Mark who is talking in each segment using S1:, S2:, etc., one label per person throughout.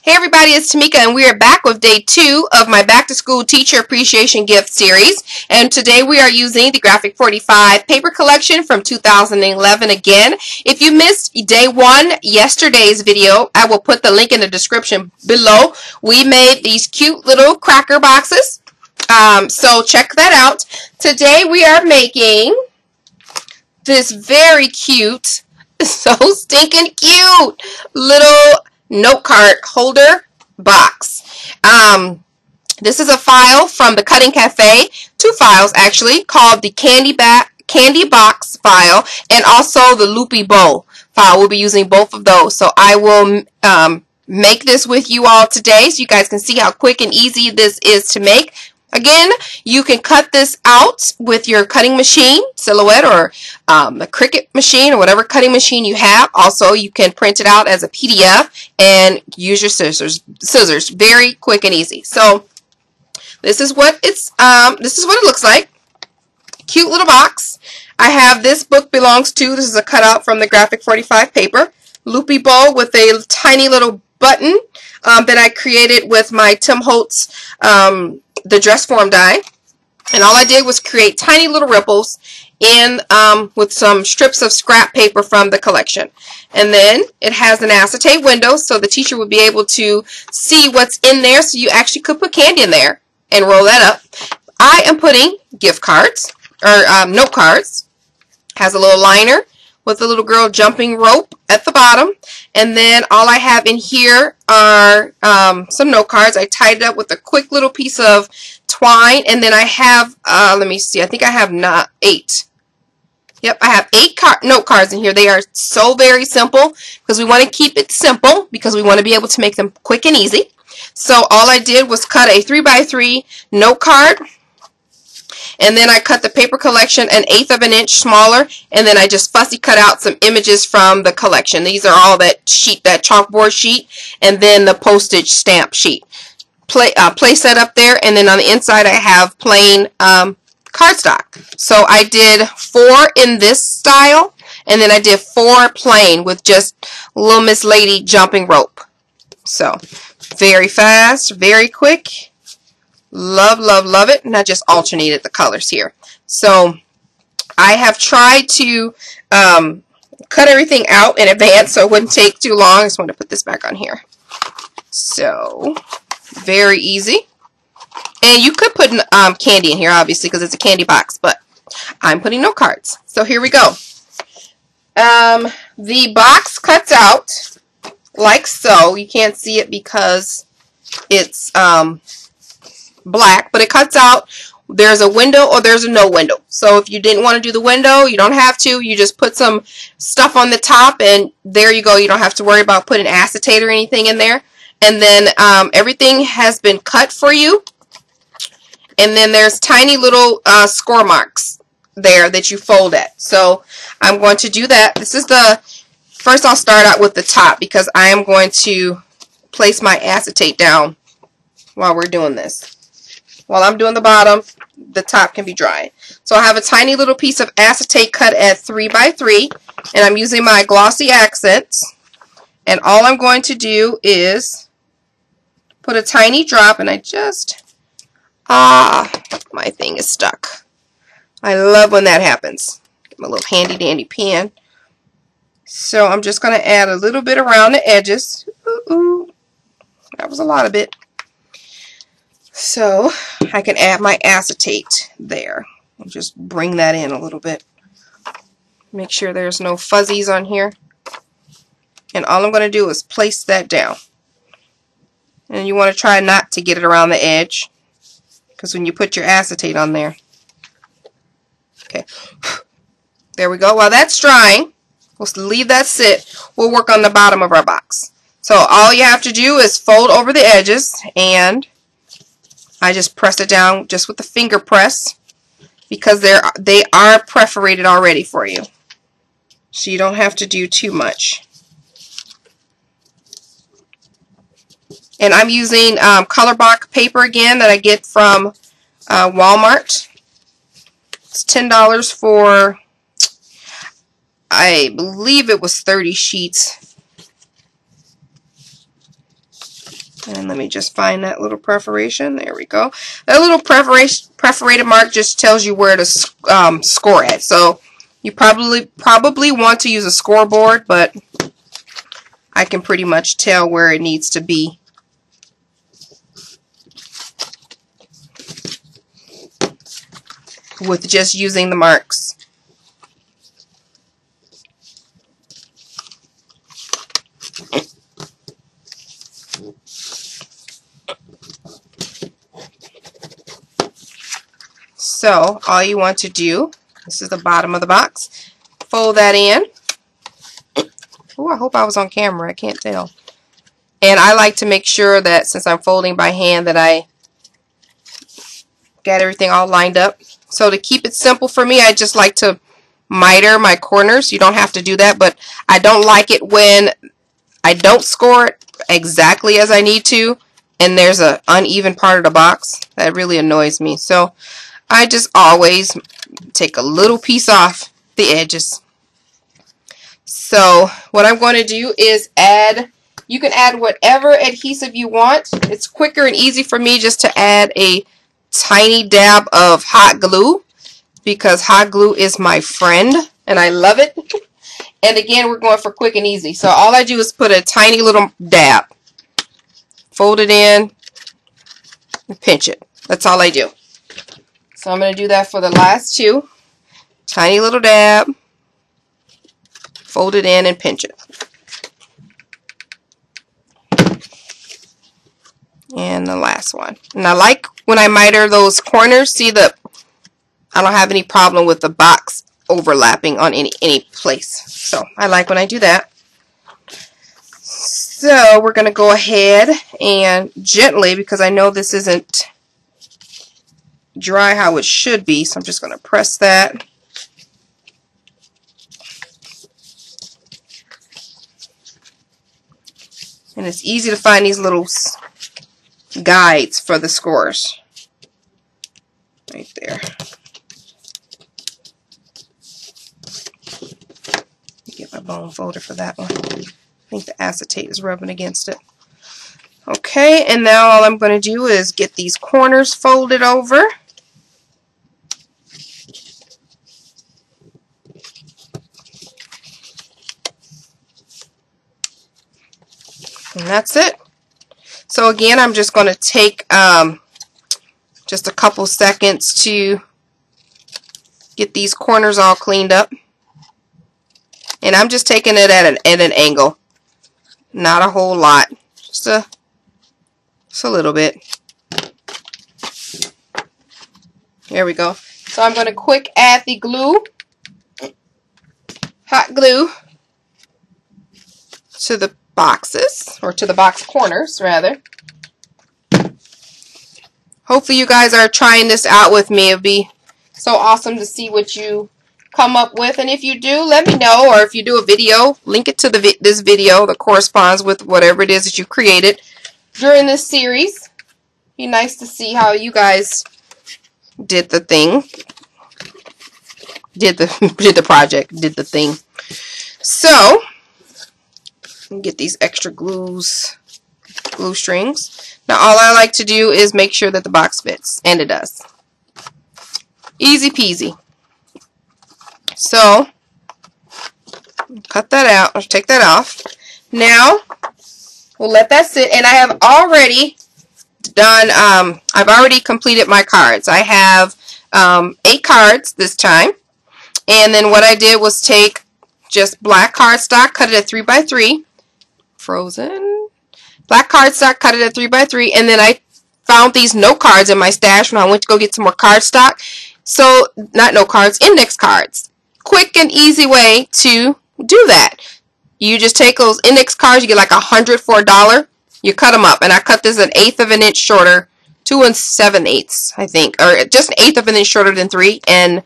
S1: Hey everybody, it's Tamika and we are back with day 2 of my Back to School Teacher Appreciation Gift Series. And today we are using the Graphic 45 paper collection from 2011 again. If you missed day 1, yesterday's video, I will put the link in the description below. We made these cute little cracker boxes. So check that out. Today we are making this very cute, so stinking cute little note card holder box. This is a file from the Cutting Café, 2 files actually, called the candy box file and also the loopy bow file. We'll be using both of those. So I will make this with you all today so you guys can see how quick and easy this is to make. Again, you can cut this out with your cutting machine, Silhouette, or a Cricut machine, or whatever cutting machine you have. Also, you can print it out as a PDF and use your scissors. Very quick and easy. So this is what it looks like. Cute little box. I have This Book Belongs To. This is a cutout from the Graphic 45 paper. Loopy bow with a tiny little button that I created with my Tim Holtz the dress form die, and all I did was create tiny little ripples in with some strips of scrap paper from the collection. And then it has an acetate window so the teacher would be able to see what's in there, so you actually could put candy in there and roll that up. I am putting gift cards or note cards. Has a little liner with a little girl jumping rope at the bottom. And then all I have in here are some note cards. I tied it up with a quick little piece of twine. And then I have, let me see, I think I have 8. Yep, I have 8 note cards in here. They are so very simple because we want to keep it simple because we want to be able to make them quick and easy. So all I did was cut a 3x3 note card. And then I cut the paper collection 1/8 of an inch smaller, and then I just fussy cut out some images from the collection. These are all that chalkboard sheet, and then the postage stamp sheet. Place that up there, and then on the inside I have plain cardstock. So I did 4 in this style, and then I did 4 plain with just little Miss Lady jumping rope. So very fast, very quick. Love, love, love it. And I just alternated the colors here. So I have tried to cut everything out in advance so it wouldn't take too long. I just want to put this back on here. So very easy. And you could put candy in here, obviously, because it's a candy box, but I'm putting no cards. So here we go. The box cuts out like so. You can't see it because it's black, but it cuts out. There's a window or there's a no window. So if you didn't want to do the window, you don't have to. You just put some stuff on the top and there you go. You don't have to worry about putting acetate or anything in there. And then everything has been cut for you. And then there's tiny little score marks there that you fold at. So I'm going to do that. This is first I'll start out with the top because I am going to place my acetate down while we're doing this. While I'm doing the bottom, the top can be dry. So I have a tiny little piece of acetate cut at 3x3, and I'm using my glossy accents. And all I'm going to do is put a tiny drop, and I just, my thing is stuck. I love when that happens. Get my little handy dandy pen. So I'm just going to add a little bit around the edges. Ooh, that was a lot of it. So I can add my acetate there and just bring that in a little bit. Make sure there's no fuzzies on here. And all I'm going to do is place that down. And you want to try not to get it around the edge because when you put your acetate on there. Okay. There we go. While that's drying, we'll leave that sit. We'll work on the bottom of our box. So all you have to do is fold over the edges, and I just press it down just with the finger press because they are perforated already for you. So you don't have to do too much. And I'm using color block paper again that I get from Walmart. It's $10 for, I believe it was 30 sheets. And let me just find that little perforation. There we go. That little perforated mark just tells you where to score at. So you probably want to use a scoreboard, but I can pretty much tell where it needs to be. With just using the marks. So all you want to do, this is the bottom of the box, fold that in. Oh, I hope I was on camera. I can't tell. And I like to make sure that since I'm folding by hand that I got everything all lined up. So to keep it simple for me, I just like to miter my corners. You don't have to do that, but I don't like it when I don't score it exactly as I need to and there's an uneven part of the box. That really annoys me. So I just always take a little piece off the edges. So what I'm going to do is add, you can add whatever adhesive you want. It's quicker and easy for me just to add a tiny dab of hot glue because hot glue is my friend and I love it. And again, we're going for quick and easy. So all I do is put a tiny little dab, fold it in, and pinch it. That's all I do. So I'm going to do that for the last two. Tiny little dab, fold it in and pinch it. And the last one. And I like when I miter those corners, see that I don't have any problem with the box overlapping on any place. So I like when I do that. So we're going to go ahead and gently, because I know this isn't dry how it should be, so I'm just going to press that. And it's easy to find these little guides for the scores. Right there. Get my bone folder for that one. I think the acetate is rubbing against it. Okay, and now all I'm going to do is get these corners folded over. And that's it. So again, I'm just going to take just a couple seconds to get these corners all cleaned up. And I'm just taking it at an angle. Not a whole lot. Just a little bit. There we go. So I'm going to quick add the glue, hot glue, to the boxes, or to the box corners rather. Hopefully you guys are trying this out with me. It would be so awesome to see what you come up with, and if you do, let me know, or if you do a video, link it to this video that corresponds with whatever it is that you created during this series. Be nice to see how you guys did the thing, did the project, did the thing. So get these extra glue strings. Now all I like to do is make sure that the box fits, and it does. Easy peasy. So cut that out, or take that off. Now we'll let that sit, and I have already done, I've already completed my cards. I have 8 cards this time, and then what I did was take just black cardstock, cut it at 3x3, frozen black cardstock, cut it at 3x3, and then I found these note cards in my stash when I went to go get some more cardstock. So not note cards, index cards. Quick and easy way to do that. You just take those index cards, you get like 100 for $1. You cut them up, and I cut this 1/8 of an inch shorter, 2 7/8, I think, or just 1/8 of an inch shorter than 3, and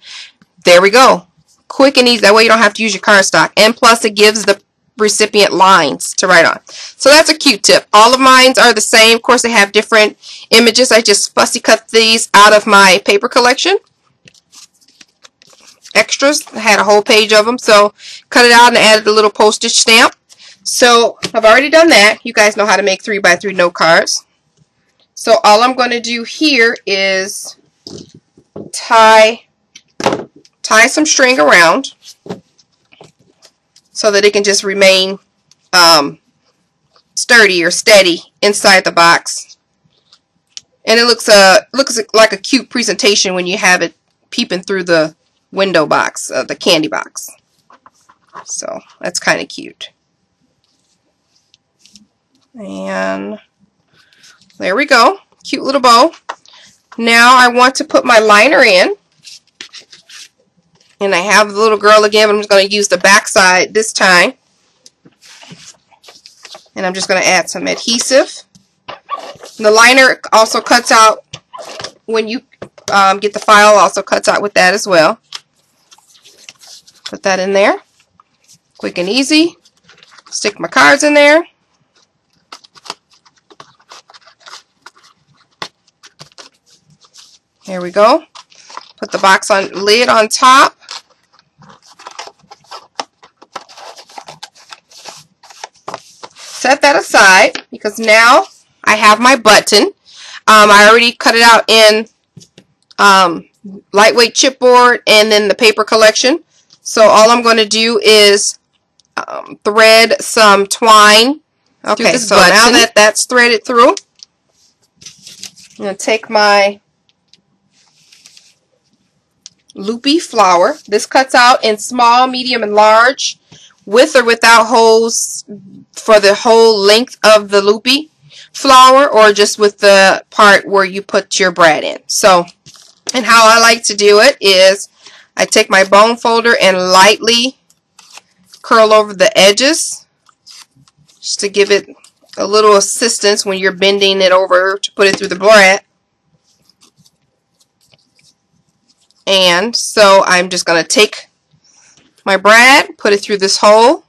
S1: there we go. Quick and easy. That way you don't have to use your cardstock, and plus it gives the recipient lines to write on. So that's a cute tip. All of mine are the same. Of course, they have different images. I just fussy cut these out of my paper collection. Extras. I had a whole page of them, so cut it out and added a little postage stamp. So I've already done that. You guys know how to make 3x3 note cards. So all I'm going to do here is tie some string around so that it can just remain sturdy or steady inside the box. And it looks like a cute presentation when you have it peeping through the window box, the candy box. So that's kind of cute. And there we go. Cute little bow. Now I want to put my liner in. And I have the little girl again, but I'm just going to use the back side this time. And I'm just going to add some adhesive. The liner also cuts out when you get the file, also cuts out with that as well. Put that in there. Quick and easy. Stick my cards in there. There we go. Put the box lid on top. Set that aside because now I have my button. I already cut it out in lightweight chipboard and then the paper collection. So all I'm going to do is thread some twine. Okay, so now that that's threaded through, I'm going to take my loopy flower. This cuts out in small, medium, and large, with or without holes for the whole length of the loopy flower, or just with the part where you put your brad in. So, and how I like to do it is I take my bone folder and lightly curl over the edges just to give it a little assistance when you're bending it over to put it through the brad. And so I'm just going to take my brad, put it through this hole,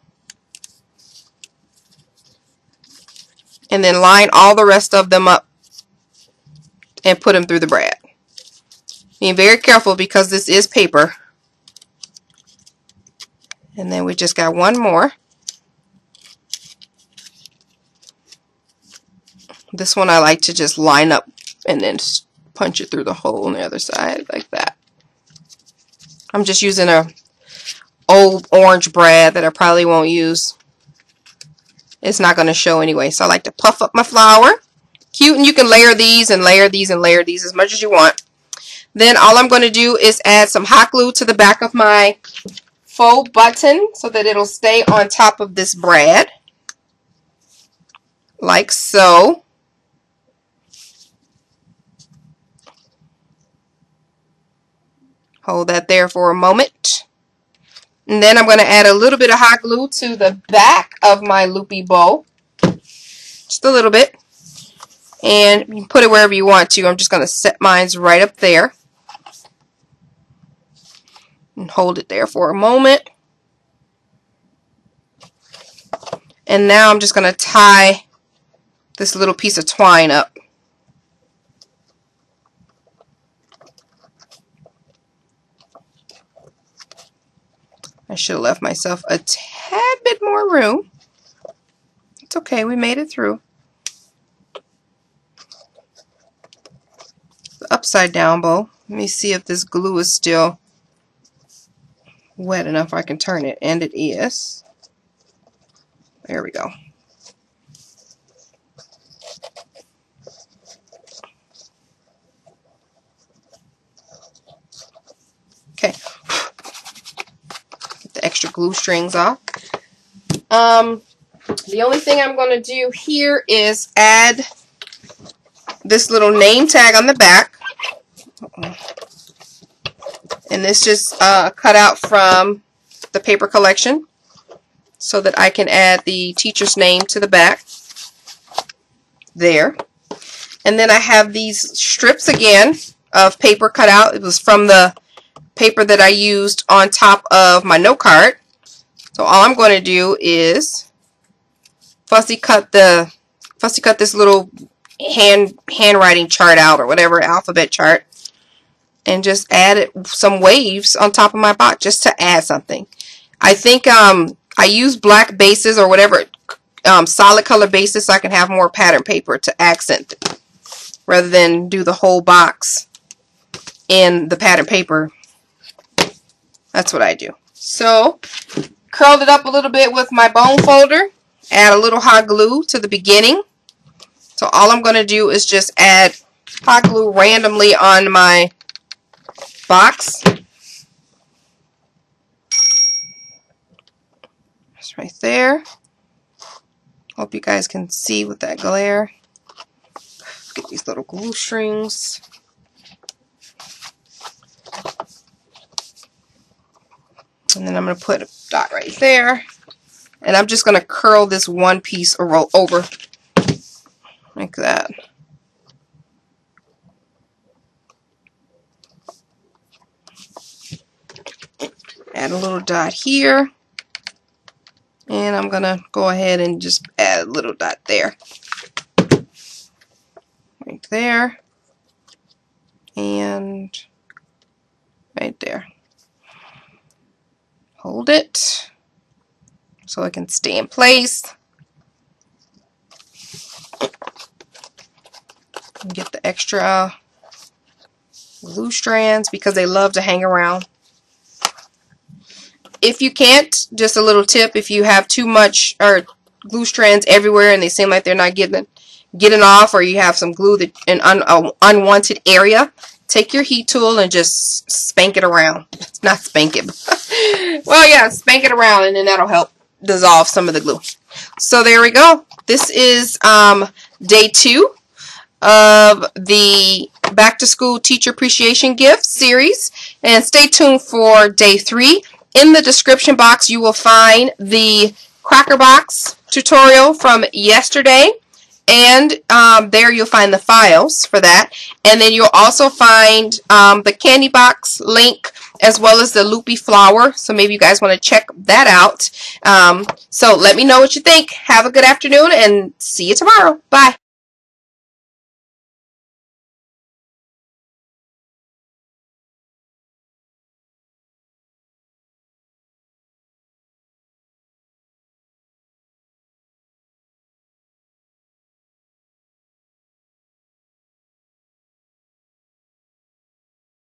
S1: and then line all the rest of them up and put them through the brad. Being very careful because this is paper. And then we just got one more. This one I like to just line up and then punch it through the hole on the other side like that. I'm just using a old orange brad that I probably won't use. It's not going to show anyway. So I like to puff up my flower. Cute, and you can layer these and layer these and layer these as much as you want. Then all I'm going to do is add some hot glue to the back of my faux button so that it'll stay on top of this brad. Like so. Hold that there for a moment. And then I'm going to add a little bit of hot glue to the back of my loopy bow. Just a little bit. And you can put it wherever you want to. I'm just going to set mine right up there. And hold it there for a moment. And now I'm just going to tie this little piece of twine up. I should have left myself a tad bit more room. It's okay, we made it through. The upside down bow. Let me see if this glue is still wet enough I can turn it, and it is. There we go. Okay. Extra glue strings off. The only thing I'm going to do here is add this little name tag on the back. And this just cut out from the paper collection so that I can add the teacher's name to the back. There. And then I have these strips again of paper cut out. It was from the paper that I used on top of my note card. So all I'm going to do is fussy cut this little handwriting chart out, or whatever, alphabet chart, and just add some waves on top of my box just to add something. I think I use black bases or whatever solid color basis so I can have more pattern paper to accent it, rather than do the whole box in the pattern paper. That's what I do. So, curled it up a little bit with my bone folder. Add a little hot glue to the beginning. So all I'm going to do is just add hot glue randomly on my box. Just right there. Hope you guys can see with that glare. Get these little glue strings. And then I'm going to put a dot right there. And I'm just going to curl this one piece over like that. Add a little dot here. And I'm going to go ahead and just add a little dot there. Right there. And right there. Hold it so it can stay in place. And get the extra glue strands because they love to hang around. If you can't, just a little tip, if you have too much or glue strands everywhere and they seem like they're not getting off, or you have some glue that in an unwanted area, take your heat tool and just spank it around. Not spank it. Well, yeah, spank it around and then that'll help dissolve some of the glue. So there we go. This is day 2 of the Back to School Teacher Appreciation Gift series. And stay tuned for day 3. In the description box, you will find the cracker box tutorial from yesterday. And there you'll find the files for that. And then you'll also find the candy box link as well as the loopy flower. So maybe you guys want to check that out. So let me know what you think. Have a good afternoon and see you tomorrow. Bye.